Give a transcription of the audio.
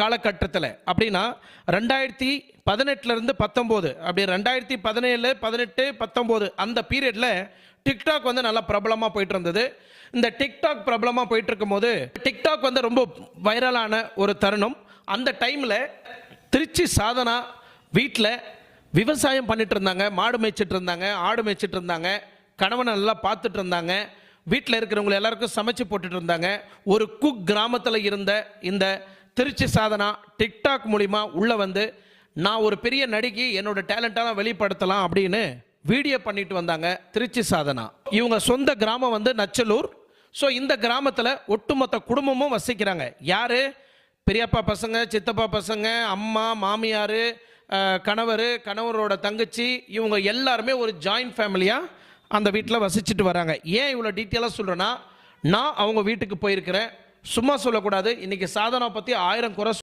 காலகட்டத்தில் அப்படின்னா 2018 19 அப்படி 2017 18 19 அந்த பீரியட்ல டிக்டாக் வந்து நல்லா பிரபலமாக போயிட்டு இருந்தது. இந்த டிக்டாக் பிரபலமாக போயிட்டு இருக்கும்போது டிக்டாக் வந்து ரொம்ப வைரலான ஒரு தருணம். அந்த டைமில் திருச்சி சாதனா வீட்டில் விவசாயம் பண்ணிட்டு இருந்தாங்க, மாடு மேய்ச்சிட்டு இருந்தாங்க, ஆடு மேய்ச்சிட்டு இருந்தாங்க, கணவனை நல்லா பார்த்துட்டு இருந்தாங்க, வீட்டில் இருக்கிறவங்களை எல்லாருக்கும் சமைச்சு போட்டுட்டு இருந்தாங்க. ஒரு குக் கிராமத்தில் இருந்த இந்த திருச்சி சாதனா டிக்டாக் மூலிமா உள்ளே வந்து நான் ஒரு பெரிய நடிகை, என்னோட டேலண்டாக வெளிப்படுத்தலாம் அப்படின்னு வீடியோ பண்ணிட்டு வந்தாங்க திருச்சி சாதனா. இவங்க சொந்த கிராமம் வந்து நச்சலூர். ஸோ இந்த கிராமத்தில் ஒட்டுமொத்த குடும்பமும் வசிக்கிறாங்க. யார்? பெரியப்பா பசங்க, சித்தப்பா பசங்க, அம்மா, மாமியார், கணவர், கணவரோட தங்கச்சி, இவங்க எல்லாருமே ஒரு ஜாயிண்ட் ஃபேமிலியாக அந்த வீட்டில் வசிச்சுட்டு வராங்க. ஏன் இவ்வளோ டீட்டெயிலாக சொல்கிறேன்னா, நான் அவங்க வீட்டுக்கு போயிருக்கிறேன். சும்மா சொல்லக்கூடாது. இன்றைக்கி சாதனா பற்றி 1000 குறை